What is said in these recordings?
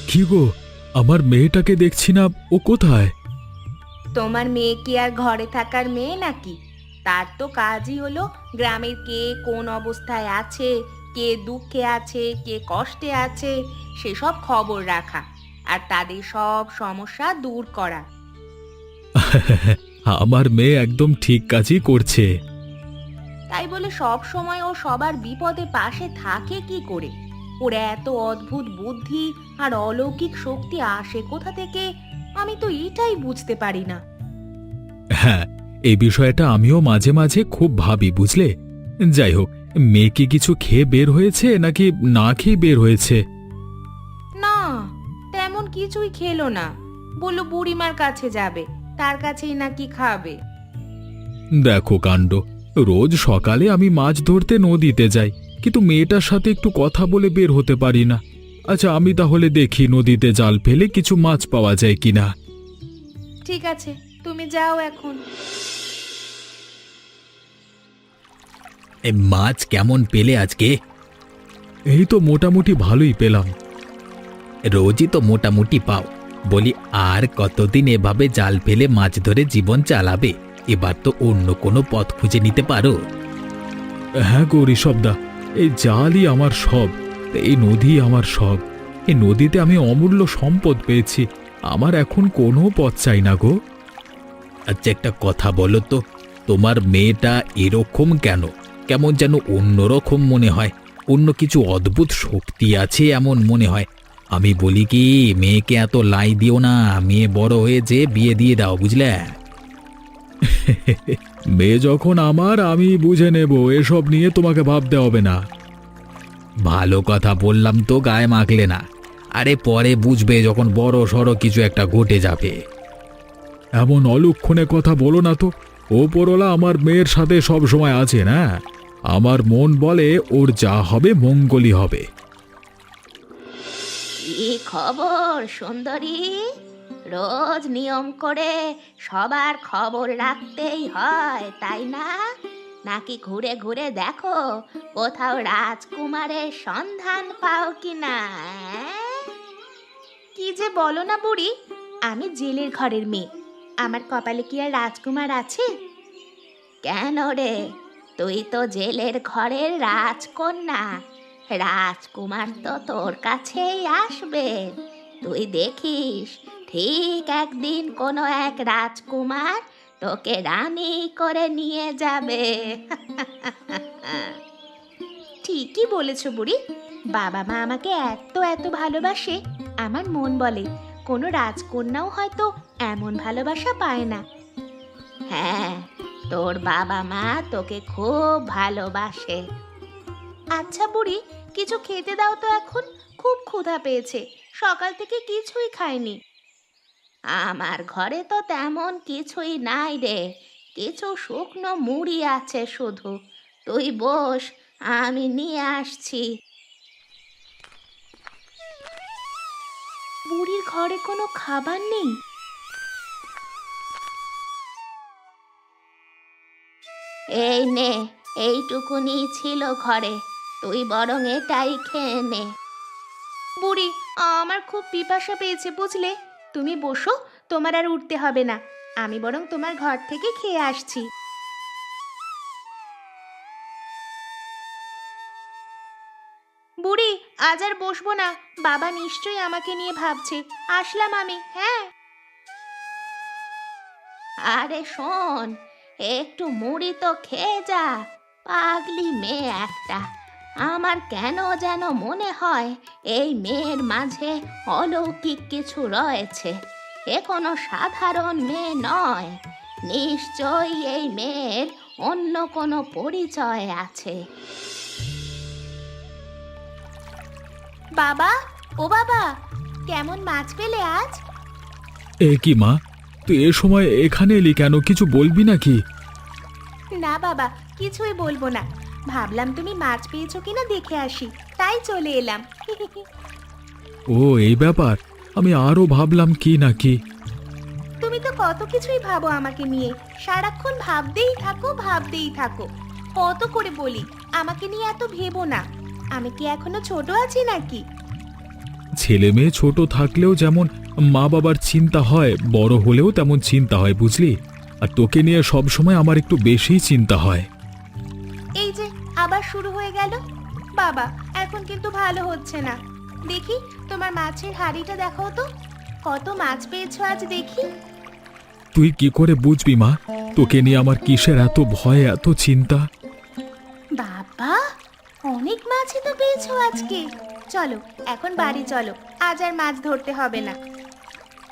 কি গো, আমার মেয়েটাকে দেখছি না, ও কোথায়? তোমার মেয়ে কি আর ঘরে থাকার মেয়ে নাকি? তার তো কাজই হলো গ্রামের কে কোন অবস্থায় আছে, কে দুঃখে আছে, কে কষ্টে আছে, সেসব খবর রাখা আর তাদের সব সমস্যা দূর করা। আমার মেয়ে একদম ঠিক কাজই করছে। তাই বলে সব সময় ও সবার বিপদে পাশে থাকে কি করে? ওর এত অদ্ভুত বুদ্ধি আর অলৌকিক শক্তি আসে কোথা থেকে? আমি তো এটাই বুঝতে পারি না। হ্যাঁ, এই বিষয়টা আমিও মাঝে মাঝে খুব ভাবি, বুঝলে। যাই হোক, মেয়ে কি কিছু খেয়ে বের হয়েছে নাকি না খেয়ে বের হয়েছে? না, তেমন কিছুই খেলো না। বললো বুড়িমার কাছে যাবে, তার কাছেই নাকি খাবে। দেখো কাণ্ড, রোজ সকালে আমি মাছ ধরতে নদীতে যাই, কিন্তু মেয়েটার সাথে একটু কথা বলে বের হতে পারি না। আচ্ছা, আমি তাহলে দেখি নদীতে জাল ফেলে কিছু মাছ পাওয়া যায় কিনা। ঠিক আছে, তুমি যাও এখন। মাছ কেমন পেলে আজকে? এই তো মোটামুটি ভালোই পেলাম। রোজই তো মোটামুটি পাও। বলি, আর কতদিন এভাবে জাল ফেলে মাছ ধরে জীবন চালাবে? এবার তো অন্য কোনো পথ খুঁজে নিতে পারো। হ্যাঁ গো ঋষভদা, এই জালই আমার সব, এই নদী আমার সব। এই নদীতে আমি অমূল্য সম্পদ পেয়েছি, আমার এখন কোনো পথ চাই না গো। আচ্ছা, একটা কথা বলো তো, তোমার মেয়েটা এরকম কেন? কেমন যেন অন্যরকম মনে হয়, অন্য কিছু অদ্ভুত শক্তি আছে এমন মনে হয়। আমি বলি কি, মেয়েকে এত লাই দিও না, মেয়ে বড় হয়েছে, বিয়ে দিয়ে দাও, বুঝলে? মেয়ে যখন আমার, আমি বুঝে নেব, এসব নিয়ে তোমাকে ভাবতে হবে না। ভালো কথা বললাম তো গায়ে মাখলে না। আরে পরে বুঝবে যখন বড় সড়ো কিছু একটা ঘটে যাবে। এমন অলক্ষণে কথা বলো না তো। ওপরওয়ালা আমার মেয়ের সাথে সব সময় আছে না। আমার মন বলে ওর যা হবে মঙ্গলই হবে। কি খবর সুন্দরী? রোজ নিয়ম করে সবার খবর রাখতেই হয়, তাই না? নাকি ঘুরে ঘুরে দেখো কোথাও রাজকুমারের সন্ধান পাও কিনা? কি যে বলো না বুড়ি, আমি জেলের ঘরের মেয়ে, আমার কপালে কি আর রাজকুমার আছে? কেন রে, তুই তো জেলের ঘরের রাজকন্যা, রাজকুমার তো তোর কাছেই আসবে। তুই দেখিস, ঠিক একদিন কোনো এক রাজকুমার তোকে রানী করে নিয়ে যাবে। ঠিকই বলেছ বুড়ি, বাবা মা আমাকে এত এত ভালোবাসে, আমার মন বলে কোনো রাজকন্যাও হয়তো এমন ভালোবাসা পায় না। হ্যাঁ, তোর বাবা মা তোকে খুব ভালোবাসে। আচ্ছা বুড়ি, কিছু খেতে দাও তো, এখন খুব ক্ষুধা পেয়েছে, সকাল থেকে কিছুই খাইনি। আমার ঘরে তো তেমন কিছুই নাই রে, কিছু শুকনো মুড়ি আছে শুধু। তুই বস, আমি নিয়ে আসছি। বুড়ির ঘরে কোনো খাবার নেই। এই নে, এইটুকুনি ছিল ঘরে, তুই বরং এটাই খেয়ে নে। বুড়ি, আমার খুব পিপাসা পেয়েছে বুঝলে, তুমি বসো, তোমার আর উঠতে হবে না, আমি বরং তোমার ঘর থেকে খেয়ে আসছি। বুড়ি, আজ আর বসবো না, বাবা নিশ্চয়ই আমাকে নিয়ে ভাবছে, আসলাম আমি, হ্যাঁ। আরে শোন, একটু মুড়ি তো খেয়ে যা, পাগলি মেয়ে একটা। আমার কেন যেন মনে হয় এই মেয়ের মাঝে অলৌকিক কিছু রয়েছে, এ কোনো সাধারণ মেয়ে নয়, নিশ্চয়ই এই মেয়ের অন্য কোনো পরিচয় আছে। বাবা, ও বাবা, কেমন মাছ পেলে আজ? এ কি মা, তুই এ সময় এখানে এলি কেন? কিছু বলবি নাকি? না বাবা, কিছুই বলবো না, ভাবলাম তুমি মাছ পেয়েছো কিনা দেখে আসি, তাই চলে এলাম। ও, এই ব্যাপার। আমি আরো ভাবলাম কি নাকি। তুমি তো কত কিছুই ভাবো আমাকে নিয়ে, সারাক্ষণ ভাবতেই থাকো ভাবতেই থাকো। কত করে বলি আমাকে নিয়ে এত ভেবো না, আমি কি এখনো ছোট আছি নাকি? ছেলে মেয়ে ছোট থাকলেও যেমন মা বাবার চিন্তা হয়, বড় হলেও তেমন চিন্তা হয়, বুঝলি? আর তোকে নিয়ে সব সময় আমার একটু বেশিই চিন্তা হয়। এই যে আবার শুরু হয়ে গেল। বাবা, এখন কিন্তু ভালো হচ্ছে না। দেখি তোমার মাছের হাঁড়িটা দেখাও তো, কত মাছ পেয়েছো আজ দেখি। তুই কি করে বুঝবি মা, তোকে নিয়ে আমার কিসের এত ভয়, এত চিন্তা? বাবা, অনেক মাছই তো পেয়েছো আজকে। চলো এখন বাড়ি চলো, আজ আর মাছ ধরতে হবে না।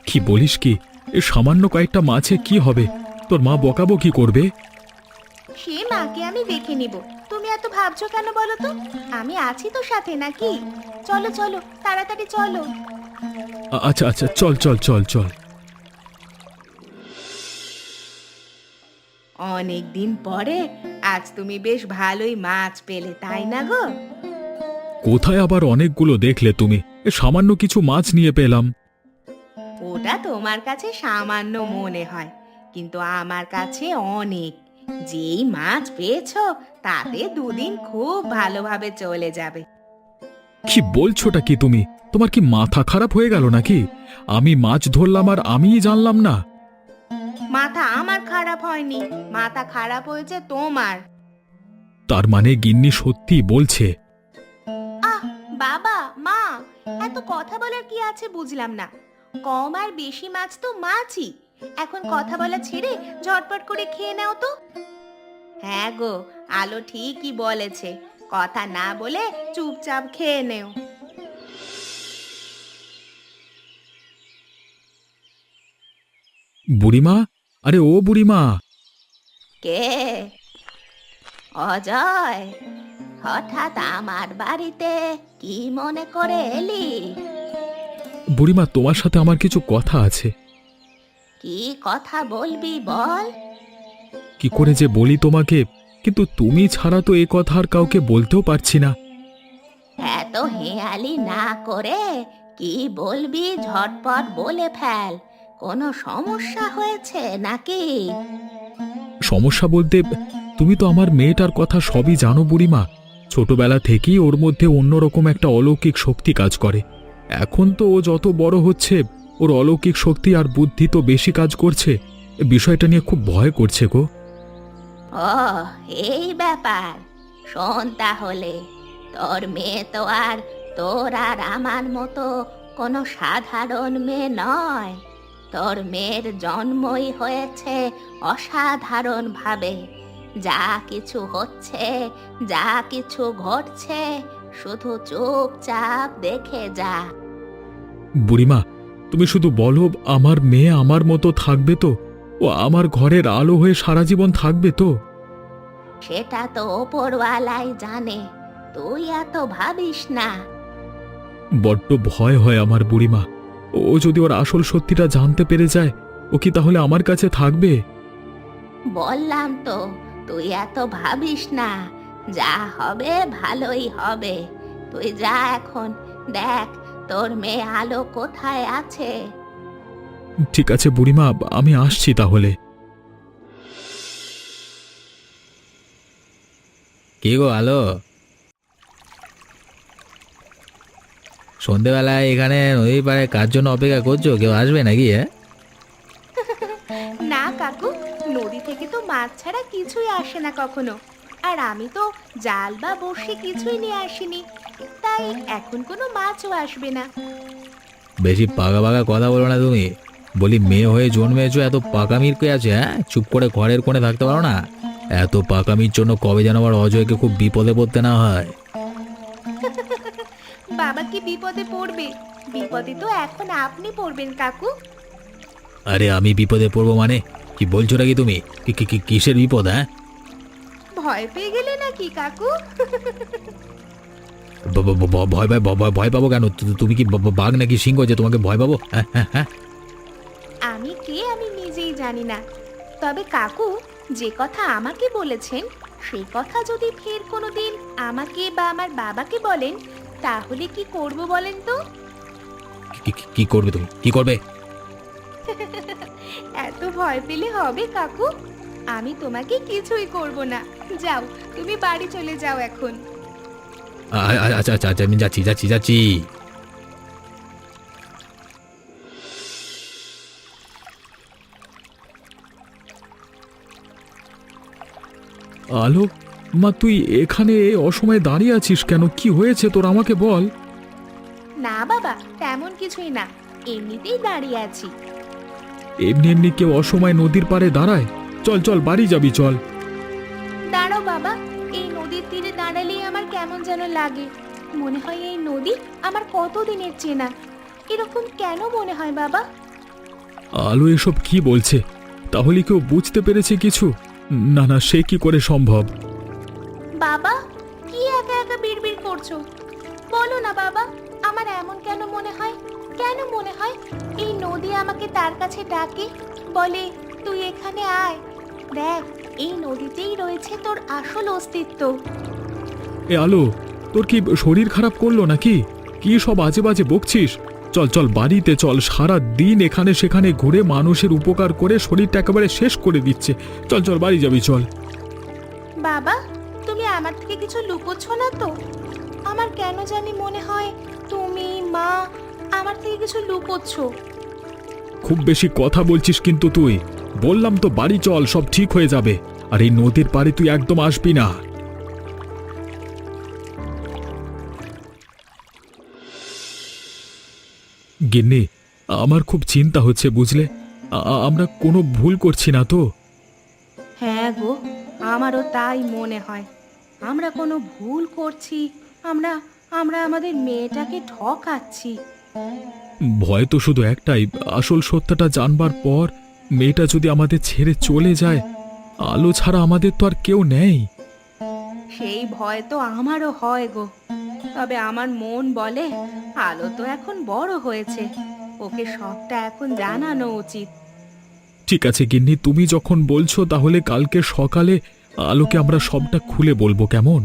কি বলিস কি? এ সামান্য কয়েকটা মাছে কি হবে? তোর মা বকাবকি করবে। সে মাকে আমি দেখে নিব, তুমি এত ভাবছো কেন বলো তো? আমি আছি তো সাথে, নাকি? চলো চলো তাড়াতাড়ি চলো। আচ্ছা আচ্ছা, চল চল চল চল। অনেক দিন পরে আজ তুমি বেশ ভালোই মাছ পেলে, তাই না গো? কোথায় আবার অনেকগুলো দেখলে তুমি? এ সামান্য কিছু মাছ নিয়ে পেলাম। ওটা তোমার কাছে সামান্য মনে হয়, কিন্তু আমার কাছে অনেক। যেই মাছ পেয়েছো তাতে দুদিন খুব ভালোভাবে চলে যাবে। কি বলছোটা কি তুমি? তোমার কি মাথা খারাপ হয়ে গেল নাকি? আমি মাছ ধরলাম আর আমিই জানলাম না? মাথা আমার খারাপ হয়নি, মাথা খারাপ হয়েছে তোমার। তার মানে গিন্নি সত্যি বলছে? আহ বাবা, মা, এত কথা বলার কি আছে বুঝলাম না। কম আর বেশি মাছ তো মাছই। এখন কথা বলা ছেড়ে ঝটপট করে খেয়ে নাও তো। হ্যাঁ গো, আলো ঠিকই বলেছে, কথা না বলে চুপচাপ খেয়ে নেও। বুড়িমা, আরে ও বুড়িমা! কে? অজয়, হঠাৎ আমার বাড়িতে কি মনে করে এলি? বুড়িমা, তোমার সাথে আমার কিছু কথা আছে। কি কথা বলবি বল। কি করে যে বলি তোমাকে, কিন্তু তুমি ছাড়া তো এ কথা আর কাউকে বলতেও পারছি না। এত হেয়ালি না করে কি বলবি ঝটপট বলে ফেল। কোনো সমস্যা হয়েছে নাকি? সমস্যা বলতে, তুমি তো আমার মেয়েটার কথা সবই জানো বুড়িমা। ছোটবেলা থেকেই ওর মধ্যে অন্যরকম একটা অলৌকিক শক্তি কাজ করে। এখন তো ও যত বড় হচ্ছে, ওর অলৌকিক শক্তি আর বুদ্ধি তো বেশি কাজ করছে। বিষয়টা নিয়ে খুব ভয় করছে গো। ও, এই ব্যাপার। শোন তাহলে, তোর মেয়ে তো আর তোর আর আমার মতো কোনো সাধারণ মেয়ে নয়। তোর মেয়ের জন্মই হয়েছে অসাধারণ ভাবে। যা কিছু হচ্ছে, যা কিছু ঘটছে, শুধু চুপচাপ দেখে যা। বুড়িমা, তুমি শুধু বলো, আমার মেয়ে আমার মতো থাকবে তো? ও আমার ঘরের আলো হয়ে সারা জীবন থাকবে তো? সেটা তো ওপরওয়ালাই জানে, তুই এত ভাবিস না। বড্ড ভয় হয় আমার বুড়িমা। ও যদি ওর আসল সত্যিটা জানতে পেরে যায়, ও কি তাহলে আমার কাছে থাকবে? বললাম তো, তুই এত ভাবিস না। যা হবে ভালোই হবে। তুই যা এখন, দেখ তোর মেয়ে আলো কোথায় আছে। ঠিক আছে বুড়িমা, আমি আসছি তাহলে। কে গো আলো? সন্ধেবেলায় এখানে নদীর পাড়ে কার জন্য অপেক্ষা করছো? কেউ আসবে নাকি? না কাকু, নদী থেকে তো মাছ ছাড়া কিছুই আসে না কখনো। আর আমি তো জাল বা বড়শি কিছুই নিয়ে আসিনি, তাই এখন কোনো মাছও আসবে না। বেশি পাকা পাকা কথা বলো না তুমি। বলি, মেয়ে হয়ে জন্মেছো, এত পাকামির কে আছে? চুপ করে ঘরের কোণে থাকতে পারো না? এত পাকামির জন্য কবে যেন আবার অজয়কে খুব বিপদে পড়তে না হয়। বাবা কি বিপদে পড়বে? বিপদে তো এখন আপনি পড়বেন কাকু। আরে আমি বিপদে পড়বো মানে? কি বলছো নাকি তুমি? কিসের বিপদ? ভয় পেয়ে গেলে নাকি কাকু? ভয় ভয় পাবো কেন? তুমি কি বাঘ নাকি সিংহ যে তোমাকে ভয় পাবো? হ্যাঁ। আমি কে আমি নিজেই জানি না, তবে কাকু যে কথা আমাকে বলেছেন সেই কথা যদি ফের কোনোদিন আমাকে বা আমার বাবাকে বলেন, তাহলে কি করব বলেন তো? কি করবে তুমি? কি করবে? এত ভয় পেলে হবে কাকু? আমি তোমাকে কিছুই করব না। যাও, তুমি বাড়ি চলে যাও এখন। আচ্ছা, আমি যাচ্ছি। আলো, মা তুই এখানে অসময়ে দাঁড়িয়ে আছিস কেন? কি হয়েছে তোর, আমাকে বল। না বাবা, তেমন কিছুই না, এমনিতেই দাঁড়িয়ে আছি। এমনি এমনি কেউ অসময়ে নদীর পাড়ে দাঁড়ায়? চল চল, বাড়ি যাবি, চল। দাঁড়াও বাবা, এই নদীর তীরে দাঁড়ালেই আমার কেমন যেন লাগে। মনে হয় এই নদী আমার কতদিনের চেনা। এরকম কেন মনে হয় বাবা? আলো এসব কি বলছে? তাহলে কেউ বুঝতে পেরেছে কিছু? না না, সে কি করে সম্ভব? বাবা, কি একা একা বিড়বিড় করছো? বলো না বাবা, আমার এমন কেন মনে হয়? কেন মনে হয় এই নদী আমাকে তার কাছে ডাকে, বলে তুই এখানে আয়, দেখ এই নদীতেই রয়েছে তোর আসল অস্তিত্ব। এ আলো, তোর কি শরীর খারাপ করলো নাকি? কি সব আজে বাজে বকছিস? চল চল, বাড়িতে চল। সারা দিন এখানে সেখানে ঘুরে মানুষের উপকার করে শরীরটা একেবারে শেষ করে দিচ্ছে। চল চল, বাড়ি যাবি, চল। বাবা, তুমি আমার থেকে কিছু লুকোচ্ছ না তো? আমার কেন জানি মনে হয় তুমি, মা, আমার থেকে কিছু লুকোচ্ছ। খুব বেশি কথা বলছিস কিন্তু তুই। বললাম তো বাড়ি চল, সব ঠিক হয়ে যাবে। আর এই নদীর পাড়ে তুই একদম আসবি না। গিন্নি, আমার খুব চিন্তা হচ্ছে বুঝলে। আমরা কোনো ভুল করছি না তো? হ্যাঁ গো, আমারও তাই মনে হয়। আমরা কোনো ভুল করছি, আমরা আমরা আমাদের মেয়েটাকে ঠকাচ্ছি। ভয় তো শুধু একটাই, আসল সত্যটা জানবার পর মেয়েটা যদি আমাদের ছেড়ে চলে যায়, আলো ছাড়া আমাদের তো আর কেউ নেই। সেই ভয় তো আমারও হয় গো। তবে আমার মন বলে আলো তো এখন বড় হয়েছে, ওকে সবটা এখন জানানো উচিত। ঠিক আছে গিন্নি, তুমি যখন বলছো তাহলে কালকে সকালে আলোকে আমরা সবটা খুলে বলবো, কেমন?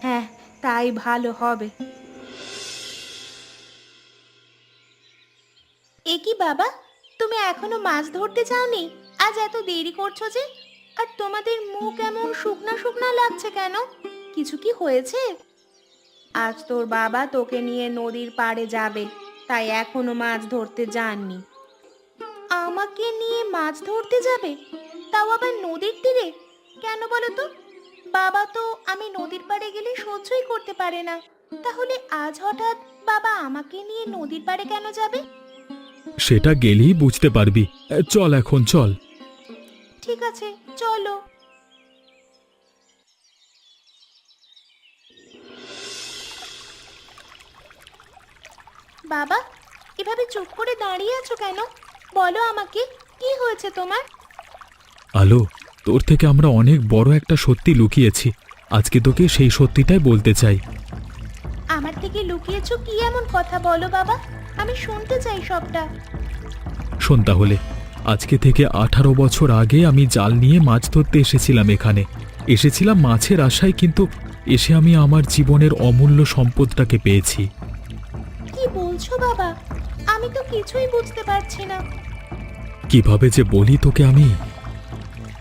হ্যাঁ, তাই ভালো হবে। এ কি বাবা, তুমি এখনো মাছ ধরতে যাওনি? আজ এত দেরি করছো যে? আর তোমাদের মুখ এমন শুকনা শুকনা লাগছে কেন? কিছু কি হয়েছে? আজ তোর বাবা তোকে নিয়ে নদীর পাড়ে যাবে, তাই এখনো মাছ ধরতে যাননি। আমাকে নিয়ে মাছ ধরতে যাবে? তাও আবার নদীর তীরে? কেন বলো তো? বাবা তো আমি নদীর পাড়ে গেলে সহ্যই করতে পারে না। তাহলে আজ হঠাৎ বাবা আমাকে নিয়ে নদীর পাড়ে কেন যাবে? সেটা গেলেই বুঝতে পারবি। চল এখন, চল। ঠিক আছে, চলো। বাবা, এভাবে চুপ করে দাঁড়িয়ে আছো কেন? বলো আমাকে, কি হয়েছে তোমার? আলো, তোর থেকে আমরা অনেক বড় একটা সত্যি লুকিয়েছি। আজকে তোকে সেই সত্যিটাই বলতে চাই। আমার থেকে লুকিয়েছো কি এমন কথা, বলো বাবা, আমি শুনতে চাই সবটা। শোন তাহলে, আজকে থেকে 18 বছর আগে আমি জাল নিয়ে মাছ ধরতে এসেছিলাম এখানে। এসেছিলাম মাছের আশায়, কিন্তু এসে আমি আমার জীবনের অমূল্য সম্পদটাকে পেয়েছি। কি বলছো বাবা? আমি তো কিছুই বুঝতে পারছি না। কিভাবে যে বলি তোকে আমি।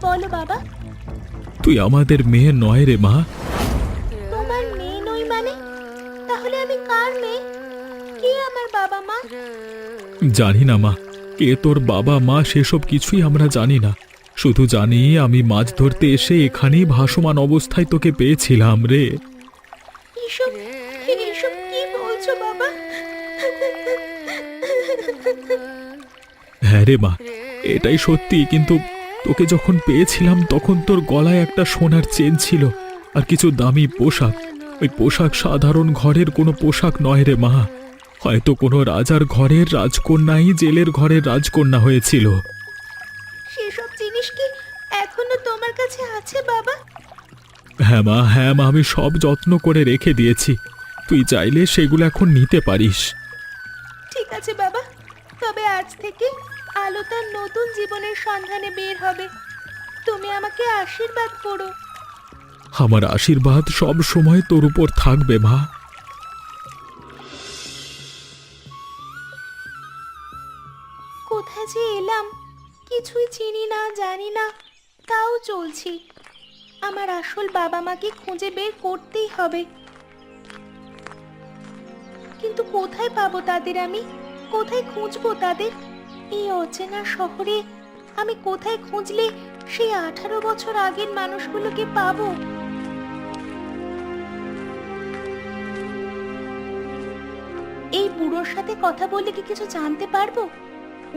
বলো বাবা। তুই আমাদের মেয়ে নয় রে মা। তোমার মেয়ে নই মানে? তাহলে আমি কার মেয়ে? কে আমার বাবা মা? জানি না মা, কে তোর বাবা মা সেসব কিছুই আমরা জানি না। শুধু জানি আমি মাছ ধরতে এসে এখানেই ভাসমান অবস্থায় তোকে পেয়েছিলাম রে। এসব এসব কি বলছো বাবা? হ্যাঁ রে মা, এটাই সত্যি। কিন্তু তোকে যখন পেয়েছিলাম তখন তোর গলায় একটা সোনার চেন ছিল আর কিছু দামি পোশাক। ওই পোশাক সাধারণ ঘরের কোনো পোশাক নয় রে মা। হয়তো কোনো রাজার ঘরের রাজকন্যাই জেলের ঘরের রাজকন্যা হয়েছিল। সেসব জিনিস কি এখনো তোমার কাছে আছে বাবা? হ্যাঁ মা, হ্যাঁ মা, আমি সব যত্ন করে রেখে দিয়েছি। তুই চাইলে সেগুলো এখন নিতে পারিস। ঠিক আছে বাবা, তবে আজ থেকে আলো তার নতুন জীবনের সন্ধানে বের হবে। তুমি আমাকে আশীর্বাদ করো। আমার আশীর্বাদ সব সময় তোর উপর থাকবে মা। কোথায় যে এলাম, কিছুই চিনি না, জানি না, তাও চলছি। আমার আসল বাবা মাকে খুঁজে বের করতেই হবে। কিন্তু কোথায় পাবো তাদের আমি? কোথায় খুঁজবো তাদের? এই অচেনা শহরে আমি কোথায় খুঁজলে সেই 18 বছর আগের মানুষগুলোকে পাবো। এই বুড়োর সাথে কথা বলে কি কিছু জানতে পারবো?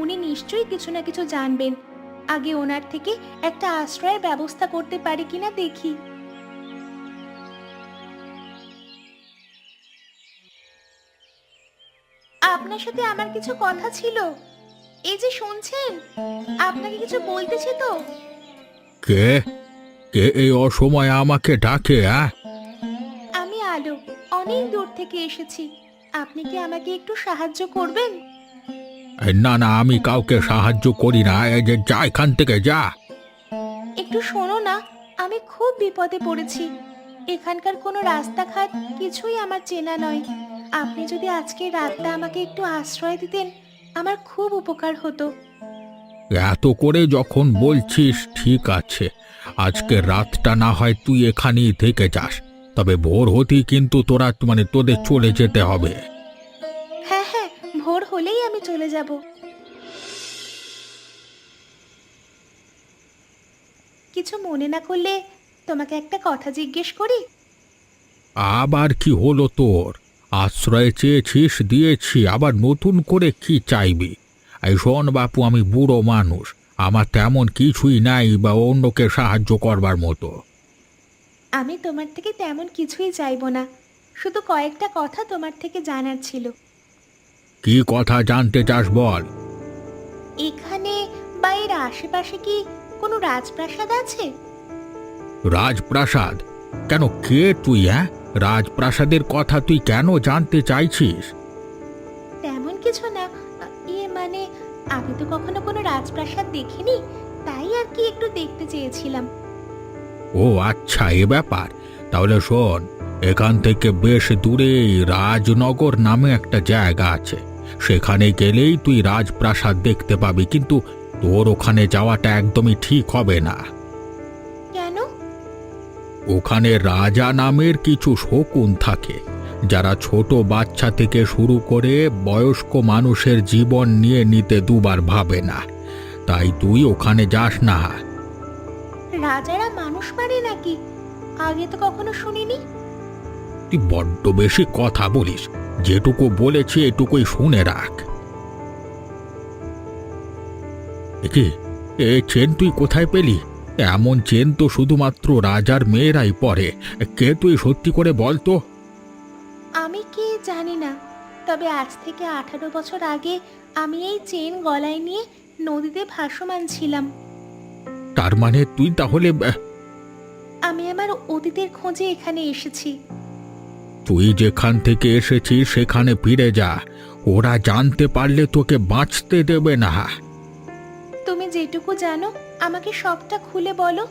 উনি নিশ্চয়ই কিছু না কিছু জানবেন। আগে ওনার থেকে একটা আশ্রয়ের ব্যবস্থা করতে পারি কিনা দেখি। আপনার সাথে আমার কিছু কথা ছিল। এই যে শুনছেন, আপনাকে কিছু বলতেছি তো। কে কে এই অসময়ে আমাকে ডাকে? আমি আলো, অনেক দূর থেকে এসেছি। আপনি কি আমাকে একটু সাহায্য করবেন? না না, আমি কাউকে সাহায্য করি না। এই যে যা এখান থেকে, যা। একটু শোনো না, আমি খুব বিপদে পড়েছি। এখানকার কোনো রাস্তাঘাট কিছুই আমার চেনা নয়। আপনি যদি আজকে রাতটা আমাকে একটু আশ্রয় দিতেন, আমার খুব উপকার হতো। এত করে যখন বলছিস, ঠিক আছে, আজকে রাতটা না হয় তুই এখানেই থেকে যাস, তবে ভোর হতেই কিন্তু তোদের চলে যেতে হবে। হ্যাঁ হ্যাঁ, ভোর হলেই আমি চলে যাব। কিছু মনে না করলে তোমাকে একটা কথা জিজ্ঞেস করি? আবার কি হলো তোর? আশ্রয় চেয়েছিস, দিয়েছি, আবার নতুন করে কি চাইবি? এই শোন বাপু, আমি বুড়ো মানুষ, আমার তেমন কিছুই নাই বা অন্যকে সাহায্য করবার মতো। আমি তোমার থেকে তেমন কিছুই চাইবো না, শুধু কয়েকটা কথা তোমার থেকে জানার ছিল। কি কথা জানতে চাস বল। এখানে বা এর আশেপাশে কি কোনো রাজপ্রাসাদ আছে? রাজপ্রাসাদ? কেন, কে তুই? রাজপ্রাসাদের কথা তুই কেন জানতে চাইছিস? তেমন কিছু না, মানে আমি তো কখনো কোনো রাজপ্রাসাদ দেখিনি, তাই আর কি একটু দেখতে চেয়েছিলাম। ও আচ্ছা, এ ব্যাপার। তাহলে শোন, এখান থেকে বেশ দূরেই রাজনগর নামে একটা জায়গা আছে। সেখানে গেলেই তুই রাজপ্রাসাদ দেখতে পাবি, কিন্তু তোর ওখানে যাওয়াটা একদমই ঠিক হবে না। কেন? ওখানে রাজা নামের কিছু শকুন থাকে, যারা ছোট বাচ্চা থেকে শুরু করে বয়স্ক মানুষের জীবন নিয়ে নিতে দুবার ভাবে না। তাই তুই ওখানে যাস না। রাজারা মানুষ মারে নাকি? আগে তো কখনো শুনিনি। তুই বড্ড বেশি কথা বলিস, যেটুকু বলেছি এটুকুই শুনে রাখ। কি, এ চেন তুই কোথায় পেলি? এমন চেন তো শুধুমাত্র রাজার মেয়েরাই পরে। কে তুই, সত্যি করে বল তো। আমি কি জানি না, তবে আজ থেকে 18 বছর আগে আমি এই চেন গলায় নিয়ে নদীতে ভাসমান ছিলাম। তার মানে তুই তাহলে আমি আমার অতীতের খোঁজে এখানে এসেছি। তুই যেখান থেকে এসেছিস সেখানে ফিরে যা। ওরা জানতে পারলে তোকে বাঁচতে দেবে না। তুমি যেটুকু জানো আমাকে সবটা খুলে বলো,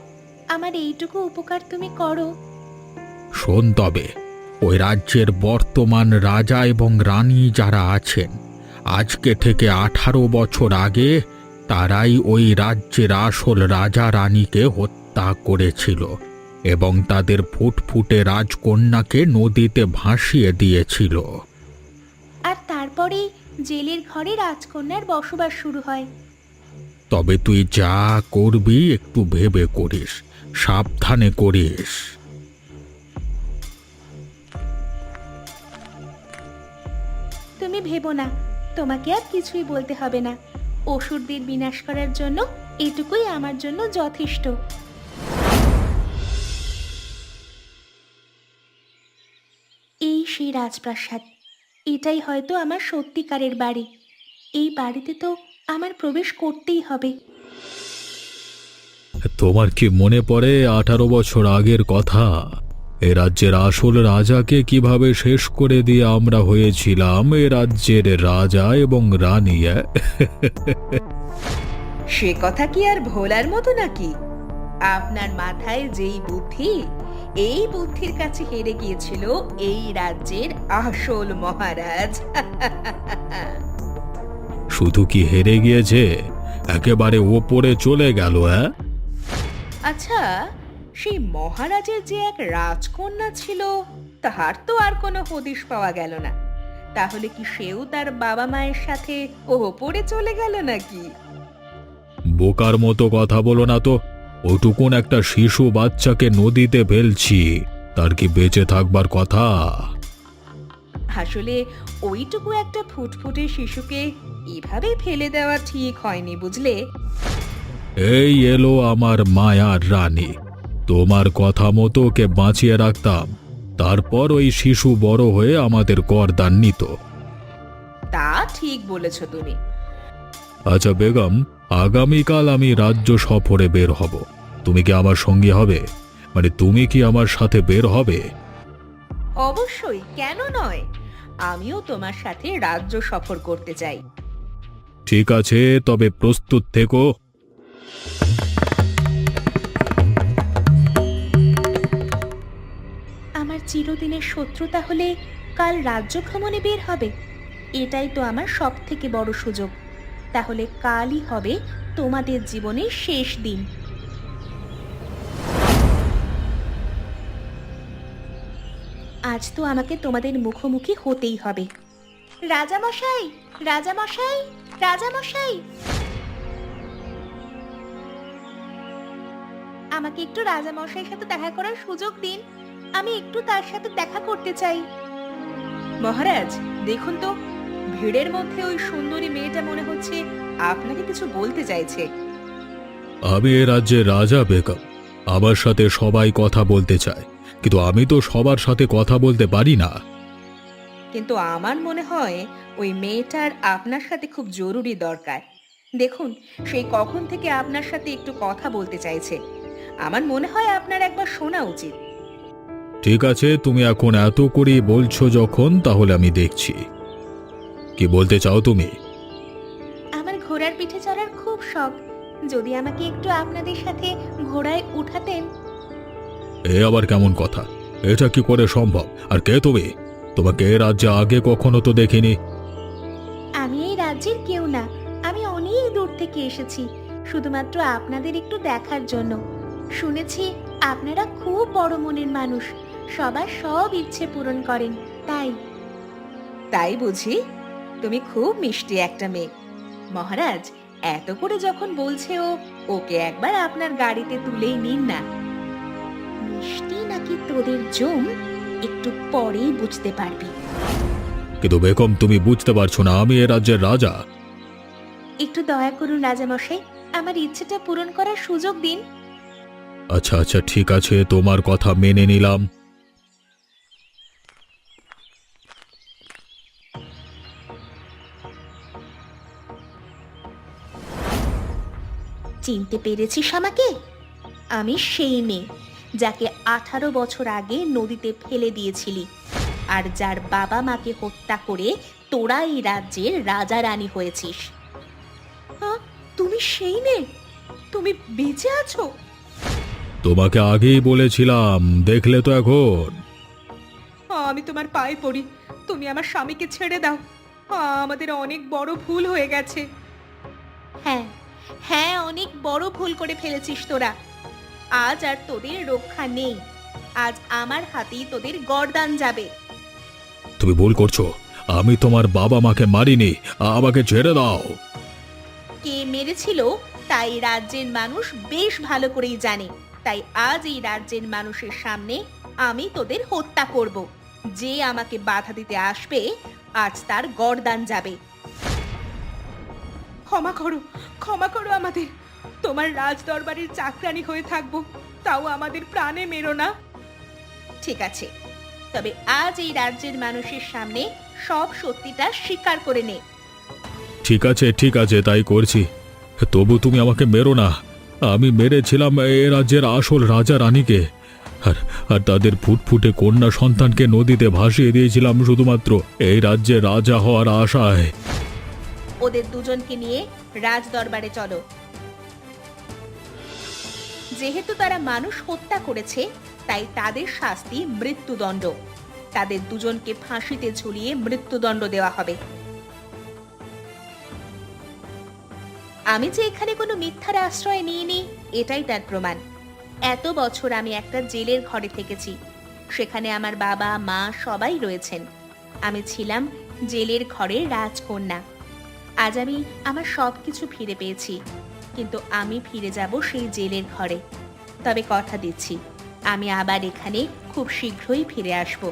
আমার এইটুকু উপকার তুমি করো। শোন তবে, ওই রাজ্যের বর্তমান রাজা এবং রানী যারা আছেন, আজকে থেকে 18 বছর আগে তারাই ওই রাজ্যের আসল রাজা রানীকে হত্যা করেছিল এবং তাদের ফুটফুটে রাজকন্যাকে নদীতে ভাসিয়ে দিয়েছিল। আর তারপরেই জেলের ঘরে রাজকন্যার বসবাস শুরু হয়। তবে তুই যা করবি একটু ভেবে করিস, সাবধানে করিস। তুমি ভেবো না, তোমাকে আর কিছুই বলতে হবে না। অসুরদের বিনাশ করার জন্য এটুকুই আমার জন্য যথেষ্ট। এই সেই রাজপ্রাসাদ, এটাই হয়তো আমার সত্যিকারের বাড়ি। এই বাড়িতে তো আমার প্রবেশ করতেই হবে। তোমার কি মনে পড়ে 18 বছর আগের কথা? এ রাজ্যের আসল রাজাকে কিভাবে শেষ করে দিয়ে আমরা হয়েছিলাম এ রাজ্যের রাজা এবং রানী। সে কথা কি আর ভোলার মতো নাকি? আপনার মাথায় যেই বুদ্ধি, এই বুদ্ধির কাছে হেরে গিয়েছিল এই রাজ্যের আসল মহারাজ। শুধু কি হেরে গিয়েছে, একেবারে ওপরে চলে গেল। আচ্ছা, সেই মহারাজের যে এক রাজকন্যা ছিল, তাহার তো আর কোনো হদিশ পাওয়া গেল না। তাহলে কি সেও তার বাবা মায়ের সাথে ওপরে চলে গেল নাকি? বোকার মতো কথা বলো না তো। ওটুকুন একটা শিশু বাচ্চাকে নদীতে ফেলছি, তার কি বেঁচে থাকবার কথা? আসলে ওইটুকু একটা ফুটফুটে শিশুকে এভাবে ফেলে দেওয়া ঠিক হয়নি, বুঝলে? এই এলো আমার মায়ার রানী। তোমার কথা মতো ওকে বাঁচিয়ে রাখতাম, তারপর ওই শিশু বড় হয়ে আমাদের করদান নিত। তা ঠিক বলেছ তুমি। আচ্ছা বেগম, আগামীকাল আমি রাজ্য সফরে বের হব। তুমি কি আমার সঙ্গী হবে? মানে তুমি কি আমার সাথে বের হবে? অবশ্যই, কেন নয়? আমিও তোমার সাথে রাজ্য সফর করতে চাই। ঠিক আছে, তবে প্রস্তুত থেকো। আমার চিরদিনের শত্রু তাহলে কাল রাজ্য ভ্রমণে বের হবে? এটাই তো আমার সব থেকে বড় সুযোগ। তাহলে কালই হবে তোমাদের জীবনের শেষ দিন। আজ তো আমাকে তোমাদের মুখোমুখি হতেই হবে। রাজামশাই, রাজামশাই, রাজামশাই, আমাকে একটু রাজামশাইয়ের সাথে দেখা করার সুযোগ দিন। আমি একটু তার সাথে দেখা করতে চাই। মহারাজ, দেখুন তো, ভিড়ের মধ্যে ওই সুন্দরী মেয়েটা মনে হচ্ছে আপনাকে কিছু বলতে চাইছে। আমি এ রাজ্যের রাজা বেগম, আমার সাথে সবাই কথা বলতে চায়, কিন্তু আমি তো সবার সাথে কথা বলতে পারি না। কিন্তু আমার মনে হয় ওই মেয়েটার আপনার সাথে খুব জরুরি দরকার। দেখুন, সেই কখন থেকে আপনার সাথে একটু কথা বলতে চাইছে। আমার মনে হয় আপনার একবার শোনা উচিত। ঠিক আছে, তুমি এখন এত করে বলছো যখন, তাহলে আমি দেখছি। কি বলতে চাও তুমি? আমার ঘোড়ার পিঠে চড়ার খুব শখ। যদি আমাকে একটু আপনাদের সাথে ঘোড়ায় উঠাতেন। এ আবার কেমন কথা? এটা কি করে সম্ভব? আর কে তুমি? তোমাকে এ রাজ্যে আগে কখনো তো দেখিনি। আমি এই রাজ্যের কেউ না। আমি অনেক দূর থেকে এসেছি শুধুমাত্র আপনাদের একটু দেখার জন্য। শুনেছি আপনারা খুব বড় মনের মানুষ, সবার সব ইচ্ছে পূরণ করেন। তাই বুঝি? তুমি খুব মিষ্টি একটা মেয়ে। মহারাজ এত করে যখন বলছে ওকে একবার আপনার গাড়িতে তুলেই নিন না। মিষ্টি নাকি তোদের জম একটু পরেই বুঝতে পারবি। কিন্তু বেগম, তুমি বুঝতে পারছো না আমি এ রাজ্যের রাজা। একটু দয়া করুন রাজামশাই, আমার ইচ্ছেটা পূরণ করার সুযোগ দিন। আচ্ছা আচ্ছা, ঠিক আছে, তোমার কথা মেনে নিলাম। চিনতে পেরেছিস আমাকে? আমি সেই মেয়ে যাকে 18 বছর আগে নদীতে ফেলে দিয়েছিলি, আর যার বাবা মাকে হত্যা করে তোরা এই রাজ্যের রাজা রানী হয়েছিস। তুমি সেই মেয়ে? তুমি বেঁচে আছো? তোমাকে আগেই বলেছিলাম, দেখলে তো এখন। আমি তোমার পায়ে পড়ি, তুমি আমার স্বামীকে ছেড়ে দাও। আমাদের অনেক বড় ভুল হয়ে গেছে। হ্যাঁ হ্যাঁ, অনেক বড় ভুল করে ফেলেছিস তোরা। আজ আর তোদের রক্ষা নেই। আজ আমার হাতেই তোদের গর্দান যাবে। তুমি ভুল করছো, আমি তোমার বাবা মাকে মারিনি, আমাকে ছেড়ে দাও। কে মেরেছিল তাই রাজ্যের মানুষ বেশ ভালো করেই জানে। তাই আজ এই রাজ্যের মানুষের সামনে আমি তোদের হত্যা করব। যে আমাকে বাধা দিতে আসবে আজ তার গর্দান যাবে। ক্ষমা করো, ক্ষমা করো আমাদের। তোমার রাজ দরবারের চাকরানী হয়ে থাকবো, তাও আমাদের প্রাণে মেরো না। ঠিক আছে, তবে আজ এই রাজ্যের মানুষের সামনে সব সত্যিটা স্বীকার করে নে। ঠিক আছে ঠিক আছে, তাই করছি। তবু তুমি আমাকে মেরো না। আমি মেরেছিলাম এ রাজ্যের আসল রাজা রানীকে, আর আর তাদের ফুটফুটে কন্যা সন্তানকে নদীতে ভাসিয়ে দিয়েছিলাম শুধুমাত্র এই রাজ্যে রাজা হওয়ার আশায়। ওদের দুজনকে নিয়ে রাজ দরবারে চলো। যেহেতু তারা মানুষ হত্যা করেছে, তাই তাদের শাস্তি মৃত্যুদণ্ড। তাদের দুজনকে ফাঁসিতে ঝুলিয়ে মৃত্যুদণ্ড দেওয়া হবে। আমি যে এখানে কোনো মিথ্যার আশ্রয় নিইনি, এটাই তার প্রমাণ। এত বছর আমি একটা জেলের ঘরে থেকেছি। সেখানে আমার বাবা মা সবাই রয়েছেন। আমি ছিলাম জেলের ঘরের রাজকন্যা। আজ আমি আমার সবকিছু ফিরে পেয়েছি। কিন্তু আমি ফিরে যাব সেই জেলের ঘরে। তবে কথা দিচ্ছি, আমি আবার এখানে খুব শীঘ্রই ফিরে আসব।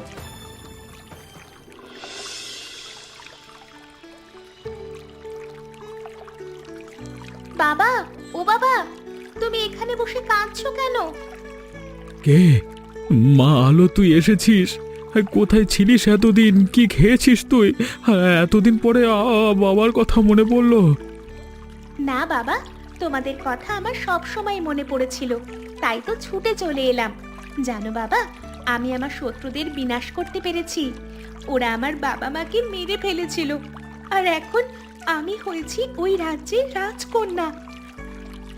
বাবা, ও বাবা, তুমি এখানে বসে কাঁদছো কেন? কে? মা আলো, তুই এসেছিস? কোথায় ছিলিস এতদিন? কি খেয়েছিস তুই? এতদিন পরে বাবার কথা মনে পড়লো। না বাবা, তোমাদের কথা আমার সব সময় মনে পড়েছিল, তাই তো ছুটে চলে এলাম। জানো বাবা, আমি আমার শত্রুদের বিনাশ করতে পেরেছি। ওরা আমার বাবা মাকে মেরে ফেলেছিল, আর এখন আমি হয়েছি ওই রাজ্যের রাজকন্যা।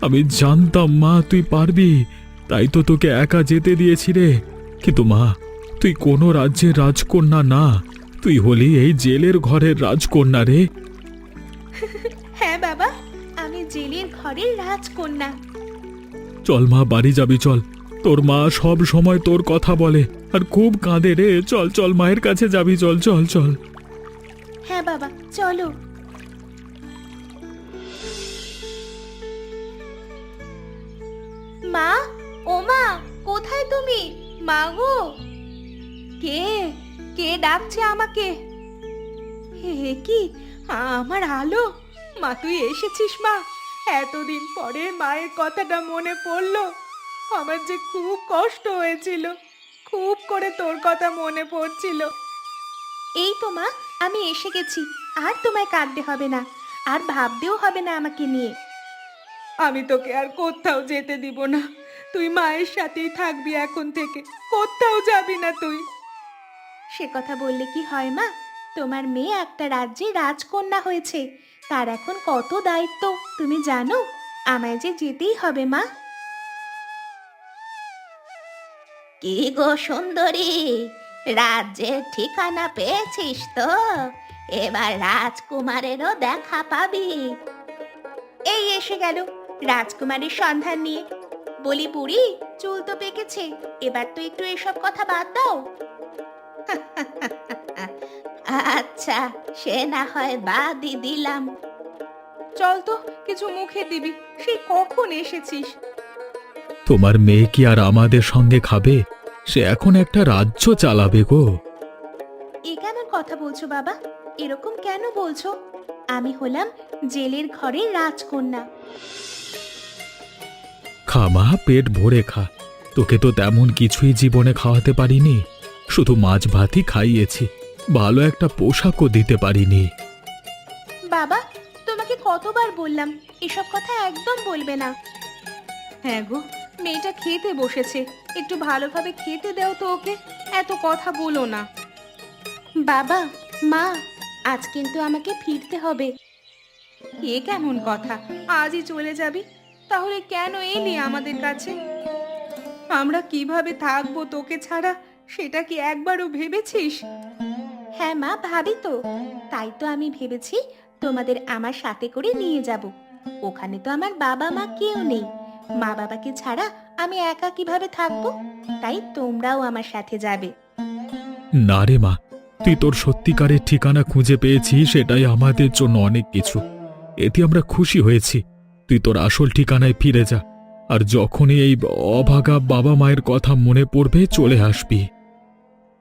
আমি জানতাম মা তুই পারবি, তাই তো তোকে একা যেতে দিয়েছি রে। কিন্তু মা, তুই কোনো রাজ্যের রাজকন্যা না, তুই হলি এই জেলের ঘরের রাজকন্যা রে। হ্যাঁ বাবা, আমি জেলের ঘরের রাজকন্যা। চল মা, বাড়ি যাবি চল। তোর মা সব সময় তোর কথা বলে আর খুব কাঁদে রে। চল চল, মায়ের কাছে যাবি, চল চল চল। হ্যাঁ বাবা, চলো। মা, ও মা, কোথায় তুমি? মা গো, কে কে ডাকছে আমাকে? হে কি, আমার আলো! মা, তুই এসেছিস মা? এতদিন পরে মায়ের কথাটা মনে পড়লো। আমার যে খুব কষ্ট হয়েছিল, খুব করে তোর কথা মনে পড়ছিল। এই তো মা, আমি এসে গেছি। আর তোমায় কাঁদতে হবে না, আর ভাবতেও হবে না আমাকে নিয়ে। আমি তোকে আর কোথাও যেতে দিব না, তুই মায়ের সাথেই থাকবি এখন থেকে, কোথাও যাবি না তুই। সে কথা বললে কি হয় মা? তোমার মেয়ে একটা রাজ্যে রাজকন্যা হয়েছে, তার এখন কত দায়িত্ব তুমি জানো। আমায় যে যেতেই হবে মা। কি গো সুন্দরী, রাজ্যের ঠিকানা পেয়েছিস তো? এবার রাজকুমারেরও দেখা পাবি। এই এসে গেল রাজকুমারীর সন্ধান নিয়ে। বলি বুড়ি, চুল তো পেকেছে, এবার তো একটু এসব কথা বাদ দাও। আচ্ছা, সে না হয় বাদই দিলাম। চল তো, কিছু মুখে দিবি, সেই কখন এসেছিস? তোমার মেয়ে কি আর আমাদের সঙ্গে খাবে? সে এখন একটা রাজ্য চালাবে গো। এ কেমন কথা বলছো বাবা? এরকম কেন বলছো? আমি হলাম জেলের ঘরের রাজকন্যা। খা মা, পেট ভরে খা। তোকে তো তেমন কিছুই জীবনে খাওয়াতে পারিনি, শুধু মাছ ভাতই খাইয়েছি, ভালো একটা পোশাকও দিতে পারিনি। বাবা, তোমাকে কতবার বললাম এসব কথা একদম বলবে না। হ্যাঁ গো, মেয়েটা খেতে বসেছে, একটু ভালোভাবে খেতে দাও তো ওকে, এত কথা বলো না। বাবা, মা, আজ কিন্তু আমাকে ফিরতে হবে। এ কেমন কথা, আজই চলে যাবি? তাহলে কেন এলি আমাদের কাছে? আমরা কিভাবে থাকবো তোকে ছাড়া, সেটা কি একবারও ভেবেছিস? হ্যাঁ মা, ভাবি তো। তাই তো আমি ভেবেছি তোমাদের আমার সাথে করে নিয়ে যাব। ওখানে তো আমার বাবা মা কেউ নেই, মা বাবাকে ছাড়া আমি একা কিভাবে থাকবো? তাই তোমরাও আমার সাথে যাবে। না রে মা, তুই তোর সত্যিকারের ঠিকানা খুঁজে পেয়েছিস, সেটাই আমাদের জন্য অনেক কিছু। এতে আমরা খুশি হয়েছি। তুই তোর আসল ঠিকানায় ফিরে যা, আর যখনই এই অভাগা বাবা মায়ের কথা মনে পড়বে চলে আসবি।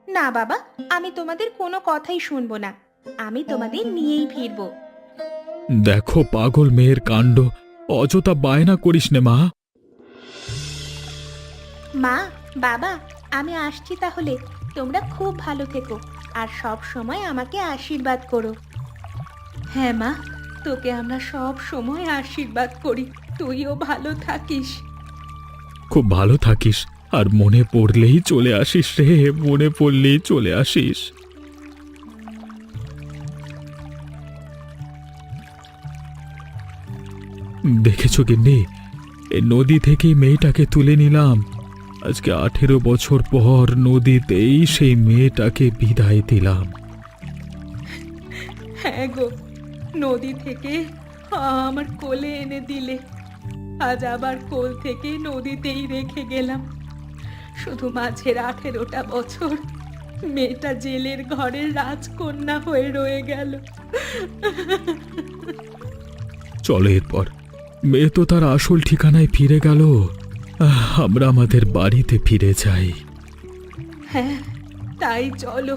না বাবা, আমি তোমাদের কোনো কথাই শুনবো না, আমি তোমাদের নিয়েই ফিরবো। দেখো পাগল মেয়ের কাণ্ড, অযথা বায়না করিস নে মা। মা, বাবা, আমি আসছি তাহলে। তোমরা খুব ভালো থেকো আর সব সময় আমাকে আশীর্বাদ করো। হ্যাঁ মা, তোকে আমরা সব সময় আশীর্বাদ করি, তুইও ভালো থাকিস। খুব ভালো থাকিস, আর মনে পড়লেই চলে আসিস রে, মনে পড়লেই চলে আসিস। দেখেছো গিন্নি, এই নদী থেকেই মেয়েটাকে তুলে নিলাম। আজকে 18 বছর পর নদীতেই সেই মেয়েটাকে বিদায় দিলাম। হ্যাঁ গো, নদী থেকে আমার কোলে এনে দিলে, আজ আবার কোল থেকে নদীতেই রেখে গেলাম। শুধু মাঝের 18টা বছর মেয়েটা জেলের ঘরের রাজকন্যা হয়ে রয়ে গেল। চলো এরপর মেয়ে তো তার আসল ঠিকানায় ফিরে গেল। আমরা আমাদের বাড়িতে ফিরে যাই। হ্যাঁ, তাই চলো।